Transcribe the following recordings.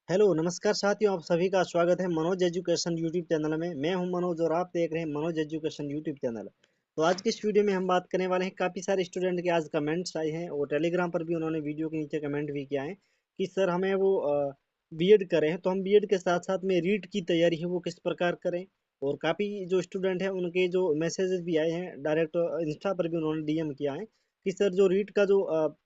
Hello नमस्कार साथियों, आप सभी का स्वागत है मनोज एजुकेशन यूट्यूब चैनल में। मैं हूं मनोज और आप देख रहे हैं मनोज एजुकेशन यूट्यूब चैनल। तो आज के इस वीडियो में हम बात करने वाले हैं, काफ़ी सारे स्टूडेंट के आज कमेंट्स आए हैं और टेलीग्राम पर भी उन्होंने वीडियो के नीचे कमेंट भी किया है कि सर हमें वो बीएड करें हैं, तो हम बीएड के साथ साथ में रीट की तैयारी है वो किस प्रकार करें। और काफ़ी जो स्टूडेंट हैं उनके जो मैसेजेस भी आए हैं, डायरेक्ट इंस्टा पर भी उन्होंने डीएम किया है कि सर जो रीट का जो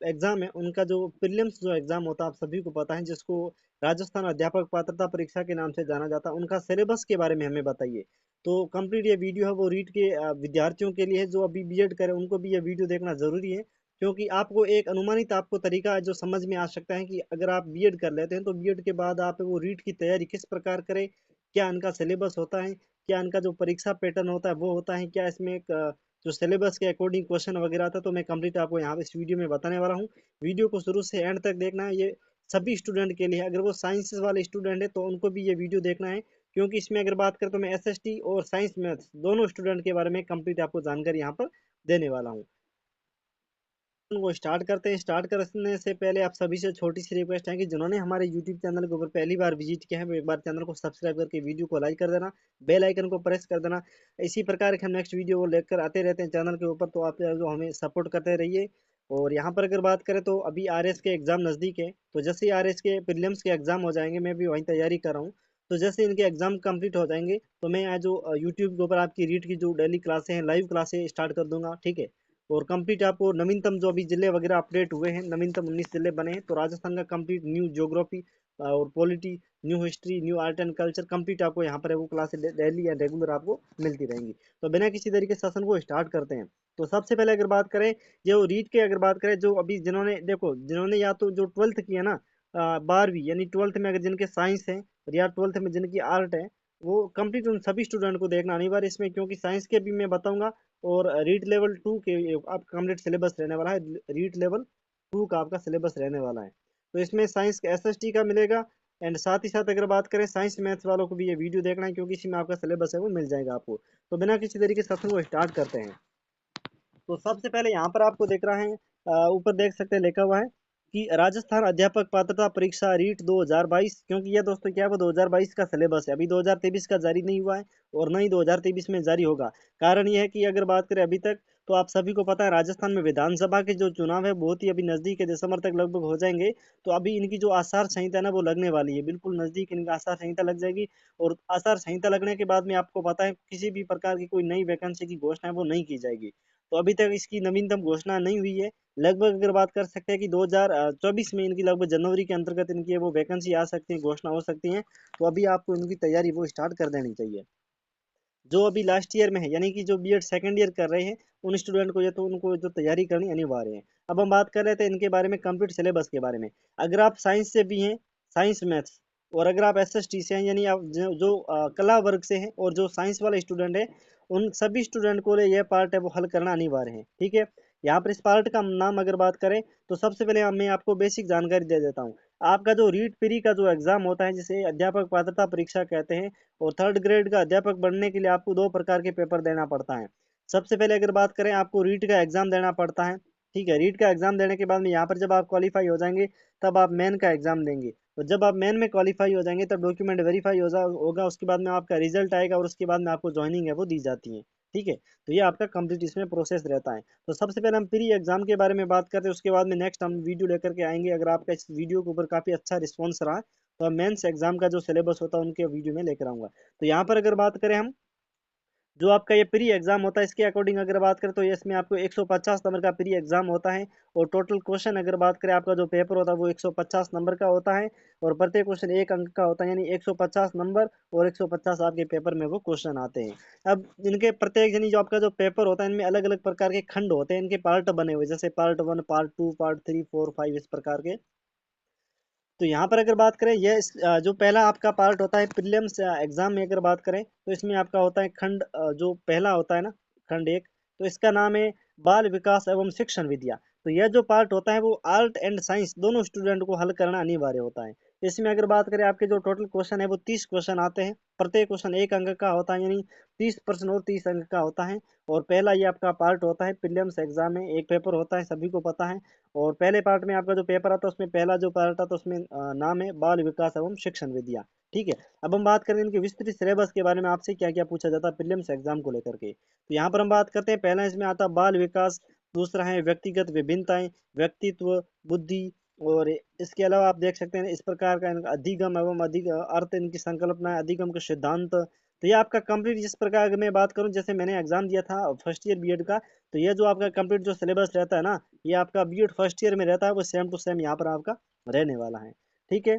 एग्ज़ाम है, उनका जो प्रीलिम्स जो एग्ज़ाम होता है आप सभी को पता है, जिसको राजस्थान अध्यापक पात्रता परीक्षा के नाम से जाना जाता है, उनका सिलेबस के बारे में हमें बताइए। तो कंप्लीट ये वीडियो है वो रीट के विद्यार्थियों के लिए है, जो अभी बीएड करें उनको भी ये वीडियो देखना ज़रूरी है, क्योंकि आपको एक अनुमानित आपको तरीका जो समझ में आ सकता है कि अगर आप बीएड कर लेते हैं तो बीएड के बाद आप वो रीट की तैयारी किस प्रकार करें, क्या इनका सिलेबस होता है, क्या इनका जो परीक्षा पैटर्न होता है वो होता है, क्या इसमें एक जो सिलेबस के अकॉर्डिंग क्वेश्चन वगैरह आता है, तो मैं कंप्लीट आपको यहाँ पे इस वीडियो में बताने वाला हूँ। वीडियो को शुरू से एंड तक देखना है, ये सभी स्टूडेंट के लिए है। अगर वो साइंस वाले स्टूडेंट है तो उनको भी ये वीडियो देखना है, क्योंकि इसमें अगर बात करें तो मैं एसएसटी और साइंस मैथ्स दोनों स्टूडेंट के बारे में कंप्लीट आपको जानकारी यहाँ पर देने वाला हूँ। वो स्टार्ट करते हैं। स्टार्ट करने से पहले आप सभी से छोटी सी रिक्वेस्ट है कि जिन्होंने हमारे यूट्यूब चैनल के ऊपर पहली बार विजिट किया है वो एक बार चैनल को सब्सक्राइब करके वीडियो को लाइक कर देना, बेल आइकन को प्रेस कर देना। इसी प्रकार के हम नेक्स्ट वीडियो को लेकर आते रहते हैं चैनल के ऊपर, तो आप जो हमें सपोर्ट करते रहिए। और यहाँ पर अगर बात करें तो अभी आरएस के एग्जाम नज़दीक है, तो जैसे ही आरएस के प्रीलिम्स के एग्जाम हो जाएंगे, मैं भी वहीं तैयारी कर रहा हूँ। तो जैसे इनके एग्जाम कंप्लीट हो जाएंगे तो मैं आज जो यूट्यूब के ऊपर आपकी रीट की जो डेली क्लासें हैं, लाइव क्लासें स्टार्ट कर दूंगा, ठीक है। और कंप्लीट आपको नवीनतम जो अभी जिले वगैरह अपडेट हुए हैं, नवीनतम 19 जिले बने हैं, तो राजस्थान का कंप्लीट न्यू ज्योग्राफी और polity, new history, new art and culture complete आपको यहाँ पर है वो क्लासेस डेली या रेगुलर आपको मिलती रहेंगी। तो बिना किसी तरीके से सेशन को स्टार्ट करते हैं। तो सबसे पहले अगर बात करें जो रीट के, अगर बात करें जो अभी जिन्होंने देखो, जिन्होंने या तो जो ट्वेल्थ किया ना, 12वीं यानी ट्वेल्थ में अगर जिनके साइंस है या ट्वेल्थ में जिनकी आर्ट है, वो कंप्लीट उन सभी स्टूडेंट को देखना अनिवार्य इसमें, क्योंकि साइंस के भी मैं बताऊंगा। और रीट लेवल 2 के आपका कंप्लीट सिलेबस रहने वाला है। रीट लेवल 2 का आपका सिलेबस रहने वाला है। तो इसमें साइंस एसएसटी का मिलेगा। एंड साथ ही साथ अगर बात करें साइंस मैथ्स वालों को भी ये वीडियो देखना है, क्योंकि इसमें आपका सिलेबस है वो मिल जाएगा आपको। तो बिना किसी तरीके से सत्र को स्टार्ट करते हैं। तो सबसे पहले यहाँ पर आपको देख रहा है, ऊपर देख सकते हैं लिखा हुआ है कि राजस्थान अध्यापक पात्रता परीक्षा रीट 2022, क्योंकि ये दोस्तों क्या है वो 2022 का सिलेबस है, अभी 2023 का जारी नहीं हुआ है और न ही 2023 में जारी होगा। कारण ये है कि अगर बात करें अभी तक, तो आप सभी को पता है राजस्थान में विधानसभा के जो चुनाव है बहुत ही अभी नजदीक है, दिसंबर तक लगभग हो जाएंगे। तो अभी इनकी जो आचार संहिता है ना वो लगने वाली है, बिल्कुल नजदीक इनका आचार संहिता लग जाएगी। और आचार संहिता लगने के बाद में आपको पता है किसी भी प्रकार की कोई नई वैकेंसी की घोषणा है वो नहीं की जाएगी। तो अभी तक इसकी नवीनतम घोषणा नहीं हुई है। लगभग अगर बात कर सकते हैं कि 2024 में इनकी लगभग जनवरी के अंतर्गत इनकी वो वैकेंसी आ सकती है, घोषणा हो सकती है। तो अभी आपको इनकी तैयारी वो स्टार्ट कर देनी चाहिए। जो अभी लास्ट ईयर में है, यानी कि जो बीएड सेकंड ईयर कर रहे हैं, उन स्टूडेंट को ये तो उनको जो तैयारी करनी अनिवार्य है। अब हम बात कर रहे थे इनके बारे में, कंप्लीट सिलेबस के बारे में। अगर आप साइंस से भी हैं, साइंस मैथ्स, और अगर आप एसएसटी से हैं यानी आप जो कला वर्ग से हैं, और जो साइंस वाले स्टूडेंट है, उन सभी स्टूडेंट को लिए यह पार्ट है वो हल करना अनिवार्य है, ठीक है। यहाँ पर इस पार्ट का नाम अगर बात करें तो सबसे पहले मैं आपको बेसिक जानकारी दे देता हूँ। आपका जो रीट प्री का जो एग्जाम होता है, जिसे अध्यापक पात्रता परीक्षा कहते हैं, और थर्ड ग्रेड का अध्यापक बनने के लिए आपको दो प्रकार के पेपर देना पड़ता है। सबसे पहले अगर बात करें, आपको रीट का एग्जाम देना पड़ता है, ठीक है। रीट का एग्जाम देने के बाद में यहाँ पर जब आप क्वालिफाई हो जाएंगे, तब आप मेन का एग्जाम देंगे। तो जब आप मेन में क्वालिफाई हो जाएंगे तब डॉक्यूमेंट वेरीफाई होगा, उसके बाद में आपका रिजल्ट आएगा और उसके बाद में आपको ज्वाइनिंग है वो दी जाती है, ठीक है। तो ये आपका कंप्लीट इसमें प्रोसेस रहता है। तो सबसे पहले हम प्री एग्जाम के बारे में बात करते हैं, उसके बाद में नेक्स्ट हम वीडियो लेकर के आएंगे। अगर आपका इस वीडियो के ऊपर काफी अच्छा रिस्पॉन्स रहा तो अब मेंस एग्जाम का जो सिलेबस होता है उनके वीडियो में लेकर आऊंगा। तो यहाँ पर अगर बात करें हम, जो आपका ये प्री एग्जाम होता है इसके अकॉर्डिंग अगर बात करें तो ये इसमें आपको 150 नंबर का प्री एग्जाम होता है। और टोटल क्वेश्चन अगर बात करें, आपका जो पेपर होता है वो 150 नंबर का होता है। और प्रत्येक क्वेश्चन एक अंक का होता है, यानी 150 नंबर और 150 आपके पेपर में वो क्वेश्चन आते हैं। अब इनके प्रत्येक, यानी जो आपका जो पेपर होता है, इनमें अलग अलग प्रकार के खंड होते हैं, इनके पार्ट बने हुए, जैसे पार्ट 1, पार्ट 2, पार्ट 3, 4, 5, इस प्रकार के। तो यहाँ पर अगर बात करें, जो पहला आपका पार्ट होता है प्रीलिम्स एग्जाम में, अगर बात करें तो इसमें आपका होता है खंड, जो पहला होता है ना, खंड एक, तो इसका नाम है बाल विकास एवं शिक्षण विद्या। तो यह जो पार्ट होता है वो आर्ट एंड साइंस दोनों स्टूडेंट को हल करना अनिवार्य होता है। इसमें अगर बात करें आपके जो टोटल क्वेश्चन है वो 30 क्वेश्चन आते हैं। प्रत्येक क्वेश्चन 1 अंक का होता है, यानी 30 प्रश्न और 30 अंक का होता है। और पहला ये आपका पार्ट होता है प्रीलिम्स एग्जाम में, एक पेपर होता है, सभी को पता है। और पहले पार्ट में आपका जो पेपर आता है उसमें पहला जो पार्ट आता है उसमें नाम है बाल विकास एवं शिक्षण विद्या। ठीक है, अब हम बात करें इनके विस्तृत सिलेबस के बारे में, आपसे क्या क्या पूछा जाता है प्रीलिम्स एग्जाम को लेकर के। तो यहाँ पर हम बात करते हैं, पहला इसमें आता है बाल विकास, दूसरा है व्यक्तिगत विभिन्नताएं, व्यक्तित्व, बुद्धि, और इसके अलावा आप देख सकते हैं इस प्रकार का इनका अधिगम एवं अधिक अर्थ, इनकी संकल्पना, अधिगम के सिद्धांत। तो ये आपका कंप्लीट, जिस प्रकार का मैं बात करूं, जैसे मैंने एग्जाम दिया था फर्स्ट ईयर बीएड का, तो ये जो आपका कंप्लीट जो सिलेबस रहता है ना, ये आपका बीएड फर्स्ट ईयर में रहता है, वो सेम टू सेम यहाँ पर आपका रहने वाला है। ठीक है,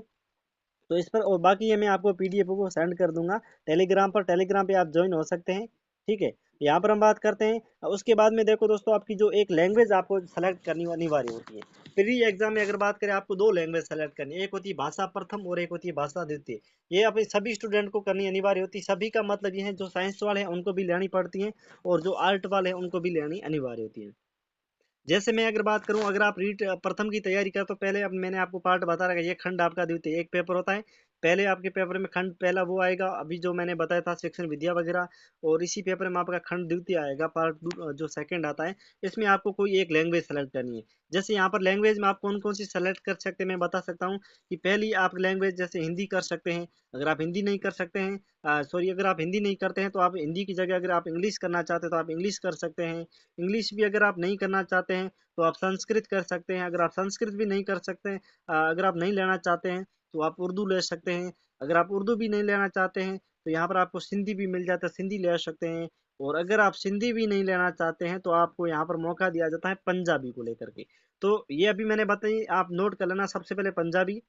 तो इस पर और बाकी ये मैं आपको पीडीएफ को सेंड कर दूंगा टेलीग्राम पर, टेलीग्राम पे आप ज्वाइन हो सकते हैं। ठीक है, यहाँ पर हम बात करते हैं उसके बाद में, देखो दोस्तों, आपकी जो एक लैंग्वेज आपको सेलेक्ट करनी अनिवार्य होती है। प्री एग्जाम में अगर बात करें, आपको दो लैंग्वेज सेलेक्ट करनी है, एक होती है भाषा प्रथम और एक होती है भाषा द्वितीय। ये अपने सभी स्टूडेंट को करनी अनिवार्य होती है। सभी का मतलब ये है, जो साइंस वाले हैं उनको भी लेनी पड़ती है, और जो आर्ट वाले हैं उनको भी लेनी अनिवार्य होती है। जैसे मैं अगर बात करूं, अगर आप रीट प्रथम की तैयारी कर, तो पहले अब मैंने आपको पार्ट बता रखा है, ये खंड आपका द्वितीय एक पेपर होता है। पहले आपके पेपर में खंड पहला वो आएगा, अभी जो मैंने बताया था शिक्षण विद्या वगैरह, और इसी पेपर में आपका खंड द्वितीय आएगा, पार्ट जो सेकंड आता है। इसमें आपको कोई एक लैंग्वेज सेलेक्ट करनी है। जैसे यहाँ पर लैंग्वेज में आप कौन कौन सी सेलेक्ट कर सकते हैं, मैं बता सकता हूँ कि पहली आप लैंग्वेज जैसे हिंदी कर सकते हैं। अगर आप हिंदी नहीं कर सकते हैं, सॉरी, अगर आप हिंदी नहीं करते हैं तो आप हिंदी की जगह अगर आप इंग्लिश करना चाहते हैं तो आप इंग्लिश कर सकते हैं। इंग्लिश भी अगर आप नहीं करना चाहते हैं तो आप संस्कृत कर सकते हैं। अगर आप संस्कृत भी नहीं कर सकते हैं, अगर आप नहीं लेना चाहते हैं तो आप उर्दू ले सकते हैं। अगर आप उर्दू भी नहीं लेना चाहते हैं तो यहाँ पर आपको सिंधी भी मिल जाता है, सिंधी ले सकते हैं। और अगर आप सिंधी भी नहीं लेना चाहते हैं तो आपको यहाँ पर मौका दिया जाता है पंजाबी को लेकर के। तो ये अभी मैंने बताई, आप नोट कर लेना, सबसे पहले पंजाबी,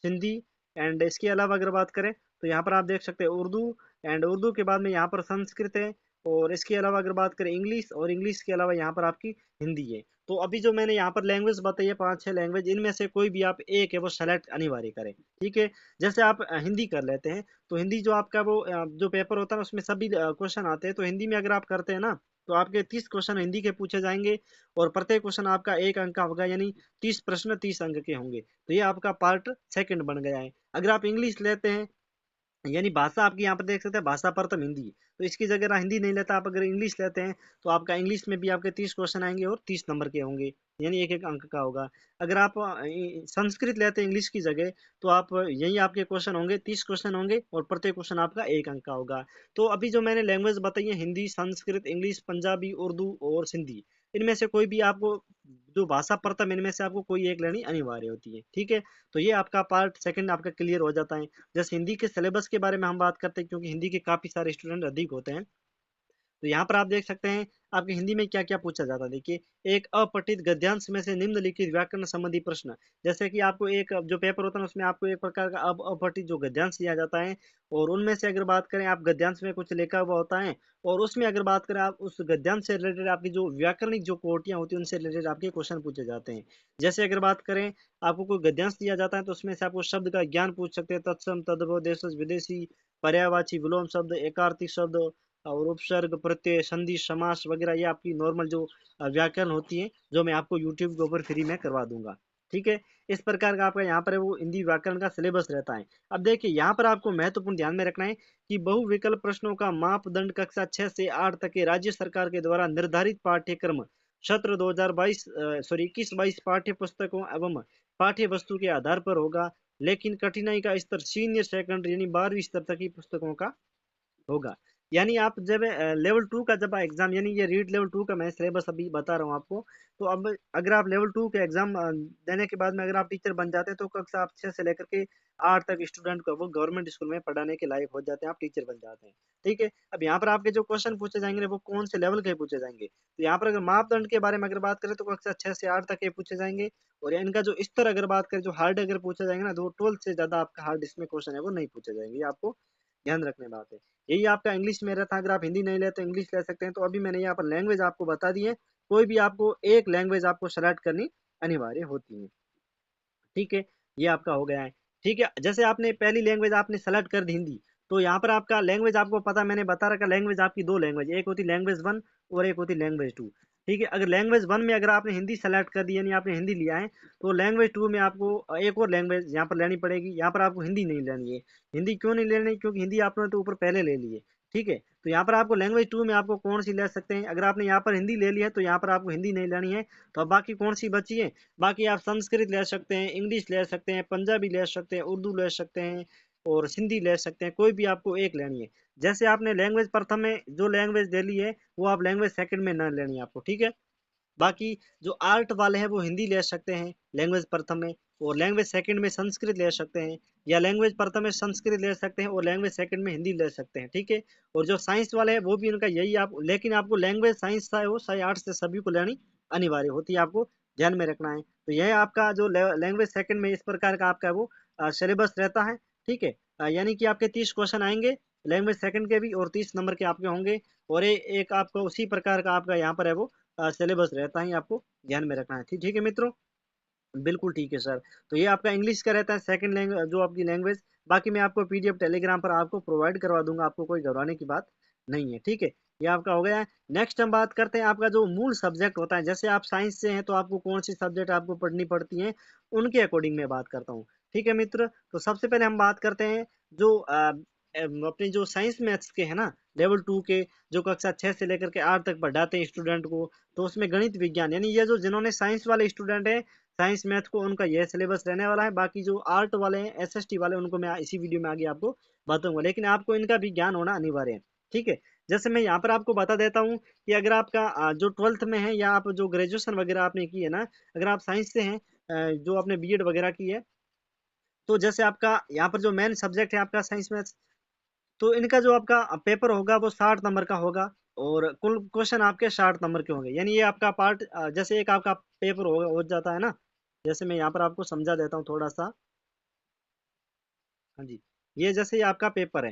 सिंधी, एंड इसके अलावा अगर बात करें तो यहाँ पर आप देख सकते हैं उर्दू, एंड उर्दू के बाद में यहाँ पर संस्कृत है। और इसके अलावा अगर बात करें इंग्लिश, और इंग्लिश के अलावा यहाँ पर आपकी हिंदी है। तो अभी जो मैंने यहाँ पर लैंग्वेज बताई है 5-6 लैंग्वेज, इनमें से कोई भी आप एक है वो सेलेक्ट अनिवार्य करें। ठीक है, जैसे आप हिंदी कर लेते हैं, तो हिंदी जो आपका वो जो पेपर होता है उसमें सभी क्वेश्चन आते हैं, तो हिंदी में अगर आप करते हैं ना, तो आपके 30 क्वेश्चन हिंदी के पूछे जाएंगे, और प्रत्येक क्वेश्चन आपका 1 अंक का होगा, यानी 30 प्रश्न 30 अंक के होंगे। तो ये आपका पार्ट सेकंड बन गया है। अगर आप इंग्लिश लेते हैं, यानी भाषा आपकी यहाँ पर देख सकते हैं भाषा प्रथम हिंदी, तो इसकी जगह ना हिंदी नहीं लेता, आप अगर इंग्लिश लेते हैं तो आपका इंग्लिश में भी आपके 30 क्वेश्चन आएंगे और 30 नंबर के होंगे, यानी एक एक अंक का होगा। अगर आप संस्कृत लेते हैं इंग्लिश की जगह, तो आप यही आपके क्वेश्चन होंगे, 30 क्वेश्चन होंगे, और प्रत्येक क्वेश्चन आपका 1 अंक का होगा। तो अभी जो मैंने लैंग्वेज बताई है, हिंदी, संस्कृत, इंग्लिश, पंजाबी, उर्दू और सिंधी, इनमें से कोई भी आपको, जो भाषा प्रथम, इनमें से आपको कोई एक लेनी अनिवार्य होती है। ठीक है, तो ये आपका पार्ट सेकंड आपका क्लियर हो जाता है। जैसे हिंदी के सिलेबस के बारे में हम बात करते हैं, क्योंकि हिंदी के काफी सारे स्टूडेंट अधिक होते हैं, तो यहाँ पर आप देख सकते हैं आपके हिंदी में क्या क्या पूछा जाता है। देखिए, एक अपठित गद्यांश में से निम्नलिखित व्याकरण संबंधी प्रश्न, जैसे कि आपको एक जो पेपर होता है उसमें आपको एक प्रकार का अपठित जो गद्यांश दिया जाता है, और उनमें से अगर बात करें, आप गद्यांश में कुछ लिखा हुआ होता है, और उसमें अगर बात करें आप उस गद्यांश से रिलेटेड आपकी जो व्याकरणिक जो कोटियां होती हैं उनसे रिलेटेड आपके क्वेश्चन पूछे जाते हैं। जैसे अगर बात करें, आपको कोई गद्यांश दिया जाता है तो उसमें से आपको शब्द का ज्ञान पूछ सकते हैं, तत्सम, तद्भव, देशज, विदेशी, पर्यायवाची, विलोम शब्द, एकार्थी शब्द, और उपसर्ग, प्रत्यय, संधि, समास वगैरह, ये आपकी नॉर्मल जो व्याकरण होती है, जो मैं आपको यूट्यूब के ऊपर फ्री में करवा दूंगा। ठीक है, इस प्रकार का आपका यहाँ पर वो हिंदी व्याकरण का सिलेबस रहता है। अब देखिए, यहाँ पर आपको महत्वपूर्ण ध्यान में रखना है कि बहुविकल्प प्रश्नों का मापदंड कक्षा 6 से 8 तक के राज्य सरकार के द्वारा निर्धारित पाठ्यक्रम सत्र 2022 सॉरी 21-22 पाठ्य पुस्तकों एवं पाठ्य वस्तु के आधार पर होगा, लेकिन कठिनाई का स्तर सीनियर सेकेंडरी यानी 12वीं स्तर तक की पुस्तकों का होगा। यानी आप जब लेवल 2 का जब एग्जाम, यानी ये रीड लेवल 2 का मैं सिलेबस अभी बता रहा हूँ आपको, तो अब अगर आप लेवल 2 के एग्जाम देने के बाद में अगर आप टीचर बन जाते हैं, तो कक्षा आप 6 से लेकर के 8 तक स्टूडेंट को वो गवर्नमेंट स्कूल में पढ़ाने के लायक हो जाते हैं, आप टीचर बन जाते हैं। ठीक है, अब यहाँ पर आपके जो क्वेश्चन पूछे जाएंगे वो कौन से लेवल के पूछे जाएंगे, तो यहाँ पर अगर मापदंड के बारे में अगर बात करें तो कक्षा 6 से 8 तक के पूछे जाएंगे। और इनका जो स्तर अगर बात करें, जो हार्ड अगर पूछे जाएंगे ना, तो 12 से ज्यादा आपका हार्ड इसमें क्वेश्चन है वो नहीं पूछे जाएंगे, ये आपको ध्यान रखने बात है। यही आपका इंग्लिश में रहता है, अगर आप हिंदी नहीं लेते तो इंग्लिश ले सकते हैं। तो अभी मैंने यहाँ पर लैंग्वेज आपको बता दी है, कोई भी आपको एक लैंग्वेज आपको सेलेक्ट करनी अनिवार्य होती है। ठीक है, ये आपका हो गया है। ठीक है, जैसे आपने पहली लैंग्वेज आपने सेलेक्ट कर दी हिंदी, तो यहाँ पर आपका लैंग्वेज आपको पता, मैंने बता रखा, लैंग्वेज आपकी दो लैंग्वेज, एक होती लैंग्वेज 1 और एक होती लैंग्वेज 2। ठीक है। अगर लैंग्वेज 1 में अगर आपने हिंदी सेलेक्ट कर दी, यानी आपने हिंदी लिया है, तो लैंग्वेज 2 में आपको एक और लैंग्वेज यहाँ पर लेनी पड़ेगी। यहाँ पर आपको हिंदी नहीं लेनी है। हिंदी क्यों नहीं लेनी? क्योंकि हिंदी आपने तो ऊपर पहले ले ली है। ठीक है, तो यहाँ पर आपको लैंग्वेज 2 में आपको कौन सी ले सकते हैं? अगर आपने यहाँ पर हिंदी ले ली है तो यहाँ पर आपको हिंदी नहीं लेनी है। तो अब बाकी कौन सी बची है? बाकी आप संस्कृत ले सकते हैं, इंग्लिश ले सकते हैं, पंजाबी ले सकते हैं, उर्दू ले सकते हैं और सिंधी ले सकते हैं। कोई भी आपको एक लेनी है। जैसे आपने लैंग्वेज प्रथम में जो लैंग्वेज ले ली है, वो आप लैंग्वेज सेकंड में ना लेनी है आपको। ठीक है, बाकी जो आर्ट वाले हैं वो हिंदी ले सकते हैं लैंग्वेज प्रथम में, और लैंग्वेज सेकंड में संस्कृत ले सकते हैं, या लैंग्वेज प्रथम में संस्कृत ले सकते हैं और लैंग्वेज सेकंड में हिंदी ले सकते हैं। ठीक है, और जो साइंस वाले हैं वो भी उनका यही आप, लेकिन आपको लैंग्वेज साइंस चाहे हो चाहे आर्ट्स से सभी को लेनी अनिवार्य होती है, आपको ध्यान में रखना है। तो यह आपका जो लैंग्वेज सेकंड में इस प्रकार का आपका वो सिलेबस रहता है। ठीक है, यानी कि आपके 30 क्वेश्चन आएंगे लैंग्वेज सेकंड के भी, और 30 नंबर के आपके होंगे, और एक आपको उसी प्रकार का आपका यहाँ पर है वो सिलेबस रहता है, आपको ध्यान में रखना है। ठीक ठीक है मित्रों, बिल्कुल ठीक है सर। तो ये आपका इंग्लिश का रहता है सेकंड लैंग्वेज, जो आपकी लैंग्वेज। बाकी मैं आपको पीडीएफ टेलीग्राम पर आपको प्रोवाइड करवा दूंगा, आपको कोई घबराने की बात नहीं है। ठीक है, ये आपका हो गया है। नेक्स्ट हम बात करते हैं आपका जो मूल सब्जेक्ट होता है। जैसे आप साइंस से हैं तो आपको कौन सी सब्जेक्ट आपको पढ़नी पड़ती है, उनके अकॉर्डिंग मैं बात करता हूँ। ठीक है मित्र, तो सबसे पहले हम बात करते हैं जो अपने जो साइंस मैथ्स के है ना, लेवल 2 के, जो कक्षा 6 से लेकर के 8 तक पढ़ाते हैं स्टूडेंट को। तो उसमें गणित विज्ञान, यानी ये जो जिन्होंने साइंस वाले स्टूडेंट है, साइंस मैथ को, उनका यह सिलेबस रहने वाला है। बाकी जो आर्ट वाले हैं, एसएसटी वाले, उनको मैं इसी वीडियो में आगे आपको बताऊंगा, लेकिन आपको इनका भी ज्ञान होना अनिवार्य है। ठीक है, जैसे मैं यहाँ पर आपको बता देता हूँ कि अगर आपका जो 12th में है, या आप जो ग्रेजुएशन वगैरह आपने की है ना, अगर आप साइंस से हैं, जो आपने बीएड वगैरह की है, तो जैसे आपका यहाँ पर जो मेन सब्जेक्ट है आपका साइंस मैथ्स, तो इनका जो आपका पेपर होगा वो 60 नंबर का होगा, और कुल क्वेश्चन आपके 60 नंबर के होंगे। यानी ये आपका पार्ट, जैसे एक आपका पेपर हो जाता है ना, जैसे मैं यहाँ पर आपको समझा देता हूँ थोड़ा सा। हाँ जी, ये जैसे ये आपका पेपर है।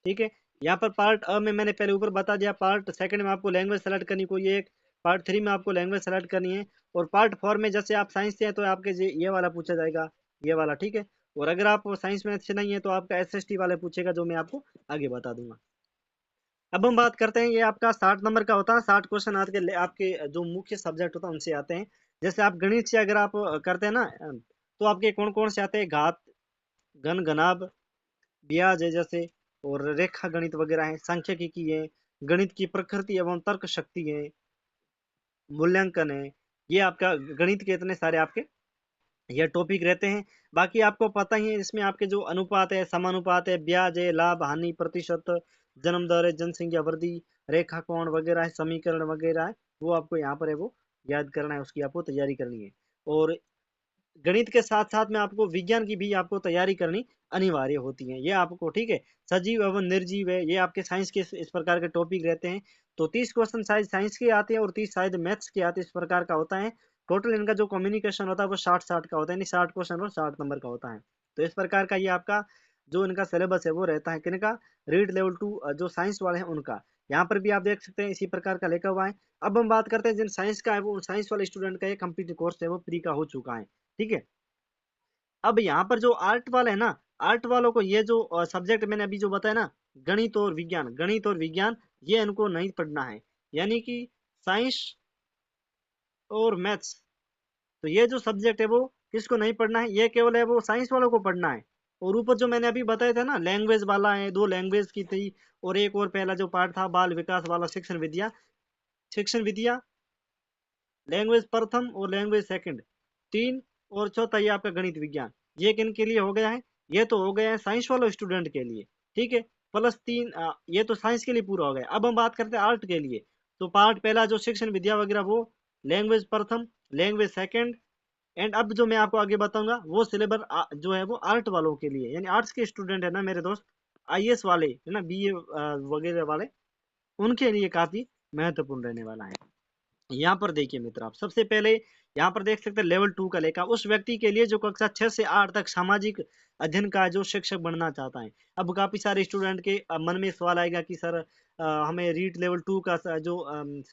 ठीक है, यहाँ पर पार्ट अ में मैंने पहले ऊपर बता दिया, पार्ट सेकंड में आपको लैंग्वेज सेलेक्ट करनी कोई एक, पार्ट 3 में आपको लैंग्वेज सेलेक्ट करनी है, और पार्ट 4 में जैसे आप साइंस से हैं तो आपके ये वाला पूछा जाएगा, ये वाला। ठीक है, और अगर आप साइंस में अच्छे नहीं है तो आपका एसएसटी वाला पूछेगा, जो मैं आपको आगे बता दूंगा। अब हम बात करते हैं, ये आपका 60 नंबर का होता है। 60 क्वेश्चन आपके जो मुख्य सब्जेक्ट होता है उनसे आते हैं। जैसे आप गणित से अगर आप करते हैं ना, तो आपके कौन कौन से आते हैं? घात, घन, घनाभ, ब्याज है जैसे, और रेखा गणित वगैरह है, सांख्यिकी है, गणित की प्रकृति एवं तर्क शक्ति है, मूल्यांकन है। ये आपका गणित के इतने सारे आपके ये टॉपिक रहते हैं। बाकी आपको पता ही है, इसमें आपके जो अनुपात है, समानुपात है, ब्याज है, लाभ हानि प्रतिशत, जन्म दर है, जनसंख्या वृद्धि, रेखा कोण वगैरह है, समीकरण वगैरह है, वो आपको यहाँ पर है वो याद करना है, उसकी आपको तैयारी करनी है। और गणित के साथ साथ में आपको विज्ञान की भी आपको तैयारी करनी अनिवार्य होती है, ये आपको। ठीक है, सजीव एवं निर्जीव है, ये आपके साइंस के इस प्रकार के टॉपिक रहते हैं। तो 30 क्वेश्चन शायद साइंस के आते हैं और 30 शायद मैथ्स के आते हैं, इस प्रकार का होता है। टोटल इनका जो कम्युनिकेशन होता है वो 60-60 का होता है, यानी 60 क्वेश्चन और 60 नंबर का होता है। तो इस प्रकार का ये आपका जो इनका सिलेबस है वो रहता है, किनका? रीड लेवल 2 जो साइंस वाले हैं उनका। यहाँ पर भी आप देख सकते हैं इसी प्रकार का लिखा हुआ है। अब हम बात करते हैं जिन साइंस का है, वो साइंस वाले स्टूडेंट का ये कंप्लीट कोर्स है वो फ्री का हो चुका है। ठीक है, अब यहाँ पर जो आर्ट वाले है ना, आर्ट वालों को ये जो सब्जेक्ट मैंने अभी जो बताया ना, गणित और विज्ञान, गणित और विज्ञान, ये इनको नहीं पढ़ना है। यानी कि साइंस और मैथ्स, तो ये जो सब्जेक्ट है वो किसको नहीं पढ़ना है? ये केवल है वो साइंस वालों को पढ़ना है। और ऊपर जो मैंने अभी बताया था ना, लैंग्वेज वाला है, 2 लैंग्वेज की थी, और एक और पहला जो पार्ट था बाल विकास वाला, शिक्षण विद्या, शिक्षण विद्या, लैंग्वेज प्रथम और लैंग्वेज सेकंड, 3, और चौथा ये आपका गणित विज्ञान। ये किन के लिए हो गया है? ये तो हो गया है साइंस वाले स्टूडेंट के लिए। ठीक है, प्लस 3, ये तो साइंस के लिए पूरा हो गया। अब हम बात करते हैं आर्ट के लिए। तो पार्ट पहला जो शिक्षण विद्या वगैरह, वो लैंग्वेज प्रथम, लैंग्वेज सेकंड, एंड अब जो मैं आपको आगे बताऊंगा वो सिलेबस जो है वो आर्ट वालों के लिए, यानी आर्ट्स के स्टूडेंट है ना मेरे दोस्त, आईएएस वाले है ना, बीए वगैरह वाले, उनके लिए काफी महत्वपूर्ण रहने वाला है। यहाँ पर देखिए मित्र, आप सबसे पहले यहाँ पर देख सकते हैं लेवल 2 का लेखा उस व्यक्ति के लिए जो कक्षा 6 से 8 तक सामाजिक अध्ययन का जो शिक्षक बनना चाहता है। अब काफी सारे स्टूडेंट के मन में सवाल आएगा कि सर हमें रीट लेवल 2 का जो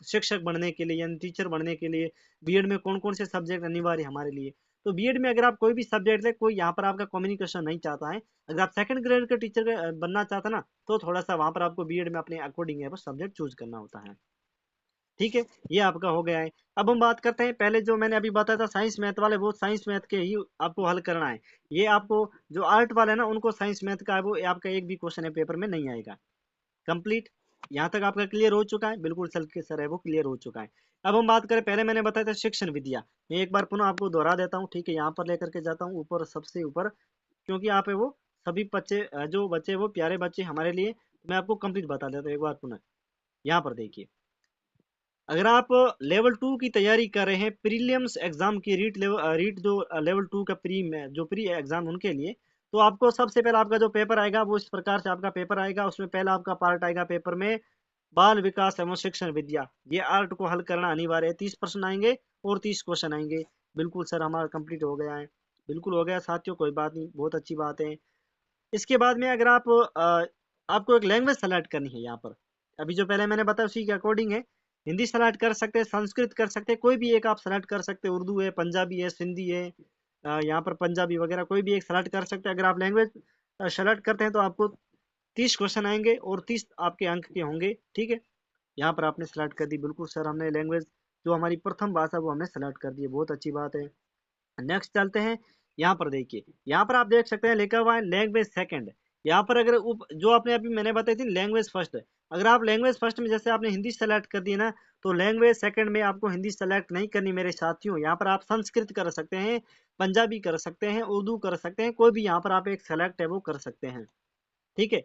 शिक्षक बनने के लिए, यानी टीचर बनने के लिए बीएड में कौन कौन से सब्जेक्ट अनिवार्य हमारे लिए? तो बीएड में अगर आप कोई भी सब्जेक्ट ले, कोई यहाँ पर आपका कम्युनिकेशन नहीं चाहता है, अगर आप सेकंड ग्रेड के टीचर बनना चाहता ना, तो थोड़ा सा वहां पर आपको बीएड में अपने अकॉर्डिंग है वो सब्जेक्ट चूज करना होता है। ठीक है, ये आपका हो गया है। अब हम बात करते हैं, पहले जो मैंने अभी बताया था साइंस मैथ वाले, वो साइंस मैथ के ही आपको हल करना है। ये आपको जो आर्ट वाले है ना, उनको साइंस मैथ का है वो आपका एक भी क्वेश्चन है पेपर में नहीं आएगा। कंप्लीट, यहाँ तक आपका क्लियर हो चुका है, बिल्कुल सर के सर है वो क्लियर हो चुका है। अब हम बात करें, पहले मैंने बताया था शिक्षण विद्या, मैं एक बार पुनः आपको दोहरा देता हूँ, ठीक है, यहाँ पर लेकर के जाता हूँ ऊपर, सबसे ऊपर, क्योंकि यहाँ पे वो सभी बच्चे जो बच्चे वो प्यारे बच्चे हमारे लिए, मैं आपको कंप्लीट बता देता हूँ एक बार पुनः। यहाँ पर देखिए, अगर आप लेवल 2 की तैयारी कर रहे हैं, प्रीलिम्स एग्जाम की रीट जो लेवल 2 का प्री में जो प्री एग्जाम उनके लिए, तो आपको सबसे पहले आपका जो पेपर आएगा वो इस प्रकार से आपका पेपर आएगा। उसमें पहला आपका पार्ट आएगा पेपर में बाल विकास एवं शिक्षण विद्या, ये आर्ट को हल करना अनिवार्य है। 30 प्रश्न आएंगे और 30 क्वेश्चन आएंगे। बिल्कुल सर, हमारा कंप्लीट हो गया है, बिल्कुल हो गया साथियों, कोई बात नहीं, बहुत अच्छी बात है। इसके बाद में अगर आप आपको एक लैंग्वेज सेलेक्ट करनी है यहाँ पर, अभी जो पहले मैंने बताया उसी के अकॉर्डिंग है। हिंदी सेलेक्ट कर सकते हैं, संस्कृत कर सकते हैं, कोई भी एक आप सेलेक्ट कर सकते हैं, उर्दू है, पंजाबी है, सिंधी है, यहाँ पर पंजाबी वगैरह कोई भी एक सेलेक्ट कर सकते हैं। अगर आप लैंग्वेज सेलेक्ट करते हैं तो आपको 30 क्वेश्चन आएंगे और 30 आपके अंक के होंगे, ठीक है। यहाँ पर आपने सेलेक्ट कर दी, बिल्कुल सर, हमने लैंग्वेज जो हमारी प्रथम भाषा वो हमने सेलेक्ट कर दी है, बहुत अच्छी बात है। नेक्स्ट चलते हैं, यहाँ पर देखिए, यहाँ पर आप देख सकते हैं लिखा हुआ है लैंग्वेज सेकंड। यहाँ पर अगर जो आपने अभी मैंने बताई थी लैंग्वेज फर्स्ट, अगर आप लैंग्वेज फर्स्ट में जैसे आपने हिंदी सेलेक्ट कर दी ना, तो लैंग्वेज सेकंड में आपको हिंदी सेलेक्ट नहीं करनी मेरे साथियों। यहाँ पर आप संस्कृत कर सकते हैं, पंजाबी कर सकते हैं, उर्दू कर सकते हैं, कोई भी यहाँ पर आप एक सेलेक्ट है वो कर सकते हैं, ठीक है।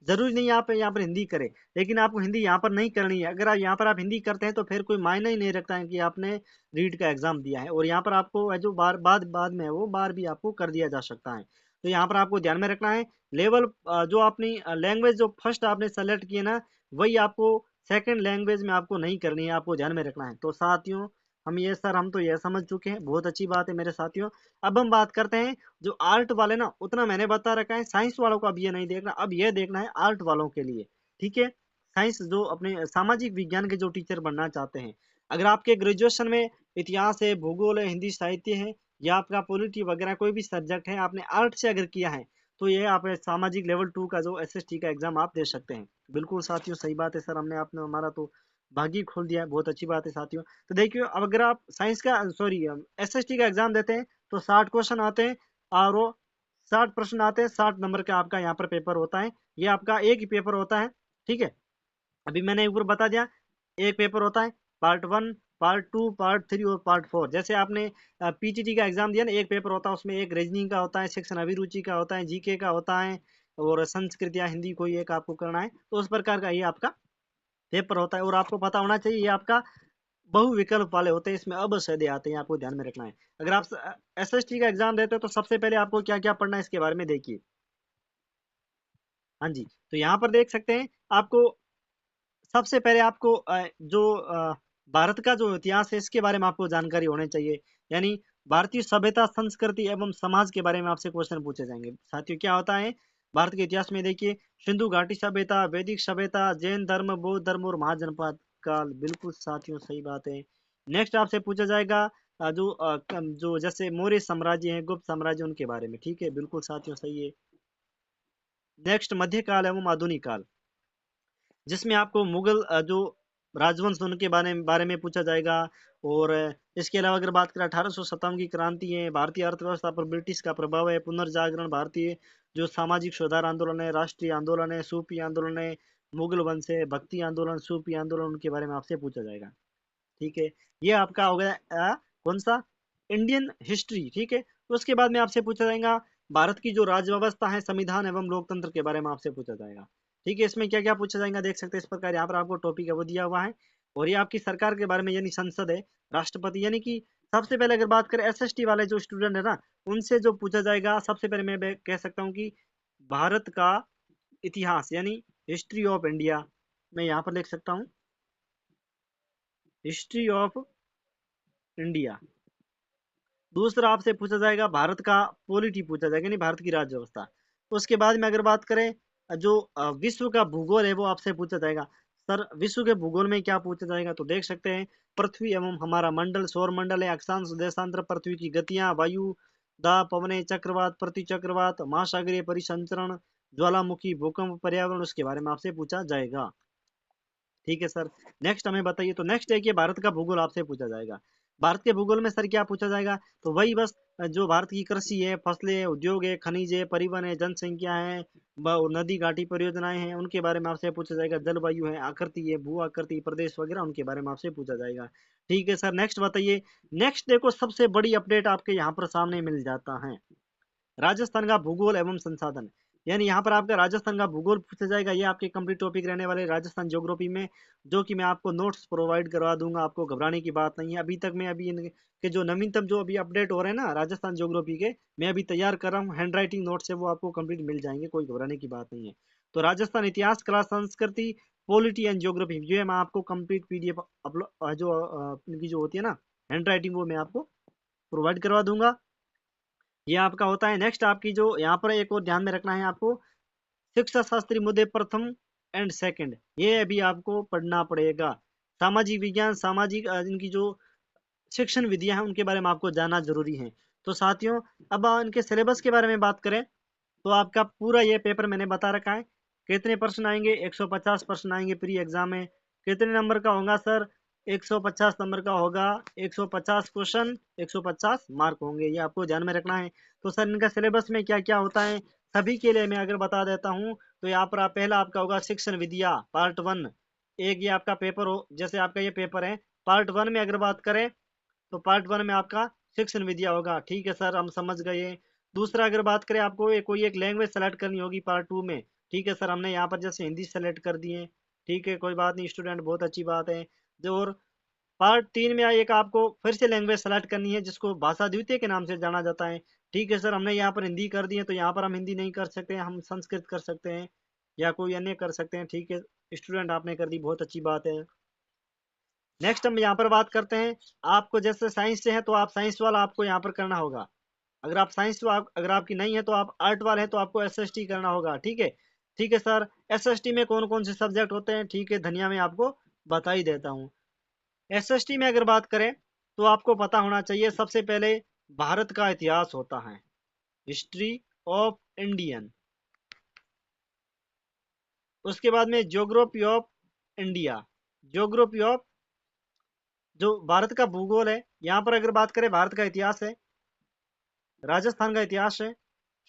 जरूरी नहीं आप यहाँ पर हिंदी करें, लेकिन आपको हिंदी यहाँ पर नहीं करनी है। अगर आप यहाँ पर आप हिंदी करते हैं तो फिर कोई मायने ही नहीं रखता है कि आपने रीट का एग्जाम दिया है। और यहाँ पर आपको जो बाद में है वो बार भी आपको कर दिया जा सकता है। तो यहाँ पर आपको ध्यान में रखना है, लेवल जो अपनी लैंग्वेज जो फर्स्ट आपने सेलेक्ट किए ना, वही आपको सेकंड लैंग्वेज में आपको नहीं करनी है, आपको ध्यान में रखना है। तो साथियों, हम तो यह समझ चुके हैं, बहुत अच्छी बात है मेरे साथियों। अब हम बात करते हैं जो आर्ट वाले ना, उतना मैंने बता रखा है, साइंस वालों को अब ये नहीं देखना, अब ये देखना है आर्ट वालों के लिए, ठीक है। साइंस जो अपने सामाजिक विज्ञान के जो टीचर बनना चाहते हैं, अगर आपके ग्रेजुएशन में इतिहास है, भूगोल है, हिंदी साहित्य है, या आपका पॉलिटी वगैरह कोई भी सब्जेक्ट है, आपने आर्ट से अगर किया है, तो ये आप सामाजिक लेवल 2 का जो एसएसटी का एग्जाम आप दे सकते हैं। बिल्कुल साथियों, सही बात है सर, हमने आपने हमारा तो भागी खोल दिया है, बहुत अच्छी बात है साथियों। तो देखिए, अब अगर आप साइंस का सॉरी एसएसटी का एग्जाम देते हैं तो 60 क्वेश्चन आते हैं, और वो 60 प्रश्न आते हैं, 60 नंबर का आपका यहाँ पर पेपर होता है। ये आपका एक ही पेपर होता है, ठीक है। अभी मैंने ऊपर बता दिया, एक पेपर होता है, पार्ट 1, पार्ट 2, पार्ट 3 और पार्ट 4। जैसे आपने पीटीटी का एग्जाम दिया ना, एक पेपर होता है, उसमें एक रीजनिंग का होता है, सेक्शन अभिरुचि का होता है, जीके का होता है, और संस्कृत या हिंदी कोई एक आपको करना है। तो उस प्रकार का ये आपका पेपर होता है। और आपको पता होना चाहिए, ये आपका बहुविकल्प वाले होते हैं, इसमें अबसदे आते हैं, आपको ध्यान में रखना है। अगर आप एसएसटी का एग्जाम देते हो तो सबसे पहले आपको क्या क्या पढ़ना है इसके बारे में देखिए। हाँ जी, तो यहाँ पर देख सकते हैं, आपको सबसे पहले आपको जो भारत का जो इतिहास है इसके बारे में आपको जानकारी होनी चाहिए। यानी भारतीय सभ्यता, संस्कृति एवं समाज के बारे में आपसे क्वेश्चन पूछे जाएंगे। साथियों, क्या होता है भारत के इतिहास में, देखिए, सिंधु घाटी सभ्यता, वैदिक सभ्यता, जैन धर्म, बौद्ध धर्म और महाजनपद काल, बिल्कुल साथियों सही बात है। नेक्स्ट आपसे पूछा जाएगा जो जैसे मौर्य साम्राज्य है, गुप्त साम्राज्य, उनके बारे में, ठीक है, बिल्कुल साथियों सही है। नेक्स्ट मध्यकाल एवं आधुनिक काल, जिसमें आपको मुगल जो राजवंश उनके बारे में पूछा जाएगा। और इसके अलावा अगर बात करें 1857 की क्रांति है, भारतीय अर्थव्यवस्था पर ब्रिटिश का प्रभाव है, पुनर्जागरण, भारतीय जो सामाजिक सुधार आंदोलन है, राष्ट्रीय आंदोलन है, सूफी आंदोलन है, मुगल वंश है, भक्ति आंदोलन, सूफी आंदोलन, उनके बारे में आपसे पूछा जाएगा, ठीक है। ये आपका हो गया कौन सा, इंडियन हिस्ट्री, ठीक है। तो उसके बाद में आपसे पूछा जाएगा भारत की जो राज्य व्यवस्था है, संविधान एवं लोकतंत्र के बारे में आपसे पूछा जाएगा, ठीक है। इसमें क्या क्या पूछा जाएगा देख सकते हैं, इस प्रकार यहाँ पर आपको टॉपिक है वो दिया हुआ है। और ये आपकी सरकार के बारे में, यानी संसद है, राष्ट्रपति, यानी कि सबसे पहले अगर बात करें एसएसटी वाले जो स्टूडेंट है ना, उनसे जो पूछा जाएगा, सबसे पहले मैं कह सकता हूँ कि भारत का इतिहास, यानी हिस्ट्री ऑफ इंडिया, मैं यहाँ पर लिख सकता हूँ हिस्ट्री ऑफ इंडिया। दूसरा आपसे पूछा जाएगा भारत का पॉलिटी पूछा जाएगा, यानी भारत की राज्य व्यवस्था। उसके बाद में अगर बात करें जो विश्व का भूगोल है वो आपसे पूछा जाएगा। सर, विश्व के भूगोल में क्या पूछा जाएगा, तो देख सकते हैं पृथ्वी एवं हमारा मंडल, सौर मंडल है, अक्षांश, देशांतर, पृथ्वी की गतियां, वायु, दाब, पवने, चक्रवात, प्रतिचक्रवात, महासागरीय परिसंचरण, ज्वालामुखी, भूकंप, पर्यावरण, उसके बारे में आपसे पूछा जाएगा, ठीक है सर। नेक्स्ट हमें बताइए, तो नेक्स्ट है कि भारत का भूगोल आपसे पूछा जाएगा। भारत के भूगोल में सर क्या पूछा जाएगा, तो वही बस जो भारत की कृषि है, फसलें है, उद्योग है, खनिज है, परिवहन है, जनसंख्या है, नदी घाटी परियोजनाएं हैं, उनके बारे में आपसे पूछा जाएगा। जलवायु है, आकृति है, भू आकृति प्रदेश वगैरह, उनके बारे में आपसे पूछा जाएगा। ठीक है सर। नेक्स्ट बताइए। नेक्स्ट देखो, सबसे बड़ी अपडेट आपके यहाँ पर सामने मिल जाता है, राजस्थान का भूगोल एवं संसाधन। यानी यहाँ पर आपका राजस्थान का भूगोल पूछा जाएगा। ये आपके कंप्लीट टॉपिक रहने वाले राजस्थान ज्योग्राफी में, जो कि मैं आपको नोट्स प्रोवाइड करवा दूंगा, आपको घबराने की बात नहीं है। अभी तक मैं अभी इनके जो नवीनतम जो अभी अपडेट हो रहे हैं ना राजस्थान ज्योग्राफी के, मैं अभी तैयार कर रहा हूँ, हैंड राइटिंग नोट्स है वो आपको कंप्लीट मिल जाएंगे, कोई घबराने की बात नहीं है। तो राजस्थान इतिहास, कला, संस्कृति, पॉलिटी एंड ज्योग्राफी, जो है मैं आपको कंप्लीट पीडीएफ अपलोड जो इनकी जो होती है ना हैंड राइटिंग, वो मैं आपको प्रोवाइड करवा दूंगा। ये आपका होता है। नेक्स्ट आपकी जो यहाँ पर एक और ध्यान में रखना है आपको, शिक्षा शास्त्री मुद्दे प्रथम एंड सेकंड, ये अभी आपको पढ़ना पड़ेगा। सामाजिक विज्ञान, सामाजिक इनकी जो शिक्षण विधियां हैं उनके बारे में आपको जानना जरूरी है। तो साथियों, अब इनके सिलेबस के बारे में बात करें, तो आपका पूरा ये पेपर मैंने बता रखा है। कितने प्रश्न आएंगे, 150 प्रश्न आएंगे प्री एग्जाम में। कितने नंबर का होगा सर, 150 नंबर का होगा। 150 क्वेश्चन, 150 मार्क होंगे, ये आपको ध्यान में रखना है। तो सर इनका सिलेबस में क्या क्या होता है सभी के लिए मैं अगर बता देता हूँ, तो यहाँ पर पहला आपका होगा शिक्षण विद्या पार्ट 1। एक ये आपका पेपर हो, जैसे आपका ये पेपर है पार्ट 1 में अगर बात करें, तो पार्ट 1 में आपका शिक्षण विद्या होगा। ठीक है सर, हम समझ गए। दूसरा अगर बात करें, आपको कोई एक लैंग्वेज सेलेक्ट करनी होगी पार्ट 2 में। ठीक है सर, हमने यहाँ पर जैसे हिंदी सेलेक्ट कर दिए। ठीक है, कोई बात नहीं स्टूडेंट, बहुत अच्छी बात है। जो और पार्ट 3 में एक आपको फिर से लैंग्वेज सेलेक्ट करनी है, जिसको भाषा द्वितीय के नाम से जाना जाता है। ठीक है सर, हमने यहाँ पर हिंदी कर दी है, तो यहाँ पर हम हिंदी नहीं कर सकते हैं, हम संस्कृत कर सकते हैं या कोई अन्य कर सकते हैं। ठीक है स्टूडेंट, आपने कर दी, बहुत अच्छी बात है। नेक्स्ट हम यहाँ पर बात करते हैं, आपको जैसे साइंस से है तो आप साइंस वाला आपको यहाँ पर करना होगा। अगर आप साइंस अगर आपकी नहीं है, तो आप आर्ट वाले हैं तो आपको एसएसटी करना होगा। ठीक है। ठीक है सर, एसएसटी में कौन कौन से सब्जेक्ट होते हैं, ठीक है धनिया, मैं आपको बता ही देता हूँ। एसएसटी में अगर बात करें, तो आपको पता होना चाहिए सबसे पहले भारत का इतिहास होता है, हिस्ट्री ऑफ इंडियन। उसके बाद में geography of India, geography of जो भारत का भूगोल है। यहाँ पर अगर बात करें, भारत का इतिहास है, राजस्थान का इतिहास है।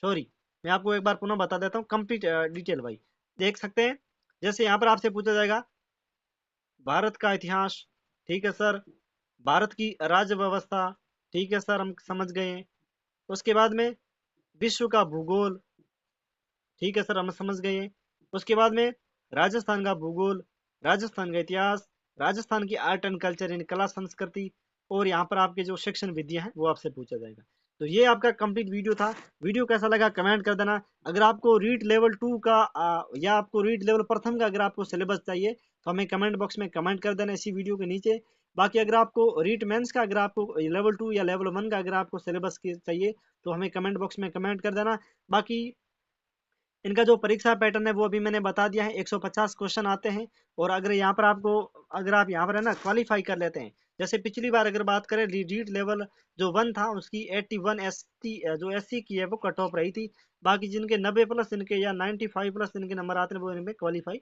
सॉरी, मैं आपको एक बार पुनः बता देता हूँ कंप्लीट डिटेल भाई, देख सकते हैं। जैसे यहाँ पर आपसे पूछा जाएगा भारत का इतिहास, ठीक है सर, भारत की राज्य व्यवस्था, ठीक है सर, हम समझ गए हैं। उसके बाद में विश्व का भूगोल, ठीक है सर, हम समझ गए हैं। उसके बाद में राजस्थान का भूगोल, राजस्थान का इतिहास, राजस्थान की आर्ट एंड कल्चर यानी कला संस्कृति, और यहाँ पर आपके जो शिक्षण विद्या है वो आपसे पूछा जाएगा। तो ये आपका कंप्लीट वीडियो था। वीडियो कैसा लगा कमेंट कर देना। अगर आपको रीड लेवल 2 का या आपको रीड लेवल प्रथम का अगर आपको सिलेबस चाहिए, तो हमें कमेंट बॉक्स में कमेंट कर देना इसी वीडियो के नीचे। बाकी अगर आपको रीट मेंस का, अगर आपको लेवल 2 या लेवल 1 का अगर आपको सिलेबस चाहिए, तो हमें कमेंट बॉक्स में कमेंट कर देना। बाकी इनका जो परीक्षा पैटर्न है वो अभी मैंने बता दिया है, 150 क्वेश्चन आते हैं। और अगर यहाँ पर आपको, अगर आप यहाँ पर है ना क्वालिफाई कर लेते हैं, जैसे पिछली बार अगर बात करें, रीड लेवल जो 1 था उसकी 81 एसटी जो एससी की है वो कट ऑफ रही थी। बाकी जिनके 90 प्लस इनके या 95 प्लस इनके नंबर आते हैं, वो इनमें क्वालिफाई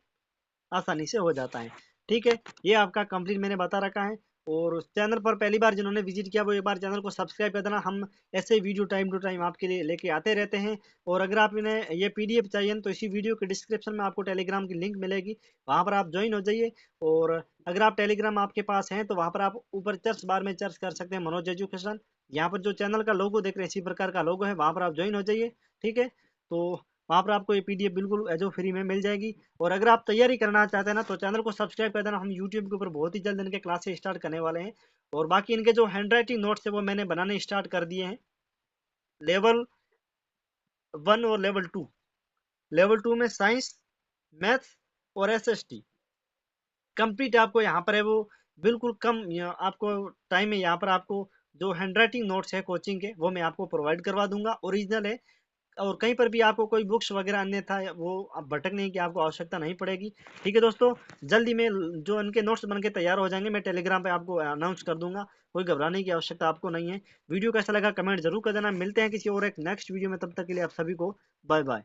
आसानी से हो जाता है। ठीक है, ये आपका कंप्लीट मैंने बता रखा है। और उस चैनल पर पहली बार जिन्होंने विजिट किया, वो एक बार चैनल को सब्सक्राइब कर देना। हम ऐसे वीडियो टाइम टू टाइम आपके लिए लेके आते रहते हैं। और अगर आप इन्हें ये पीडीएफ चाहिए, तो इसी वीडियो के डिस्क्रिप्शन में आपको टेलीग्राम की लिंक मिलेगी, वहाँ पर आप ज्वाइन हो जाइए। और अगर आप टेलीग्राम आपके पास हैं, तो वहाँ पर आप ऊपर सर्च बार में सर्च कर सकते हैं मनोज एजुकेशन। यहाँ पर जो चैनल का लोगो देख रहे हैं, इसी प्रकार का लोगो है, वहाँ पर आप ज्वाइन हो जाइए। ठीक है, तो वहाँ पर आपको ये पीडीएफ बिल्कुल जो फ्री में मिल जाएगी। और अगर आप तैयारी करना चाहते हैं ना, तो चैनल को सब्सक्राइब कर देना। हम यूट्यूब के ऊपर बहुत ही जल्द इनके क्लासेस स्टार्ट करने वाले हैं। और बाकी इनके जो हैंड राइटिंग नोट्स है वो मैंने बनाने स्टार्ट कर दिए हैं, लेवल 1 और लेवल 2। लेवल 2 में साइंस, मैथ्स और एसएसटी कंप्लीट आपको यहाँ पर है वो बिल्कुल कम आपको टाइम में यहाँ पर आपको जो हैंड राइटिंग नोट्स है कोचिंग के, वो मैं आपको प्रोवाइड करवा दूंगा, ओरिजिनल है। और कहीं पर भी आपको कोई बुक्स वगैरह अन्य था, वो अब भटकने की आपको आवश्यकता नहीं पड़ेगी। ठीक है दोस्तों, जल्दी में जो इनके नोट्स बन के तैयार हो जाएंगे, मैं टेलीग्राम पे आपको अनाउंस कर दूंगा, कोई घबराने की आवश्यकता आपको नहीं है। वीडियो कैसा लगा कमेंट जरूर कर देना। मिलते हैं किसी और एक नेक्स्ट वीडियो में, तब तक के लिए आप सभी को बाय बाय।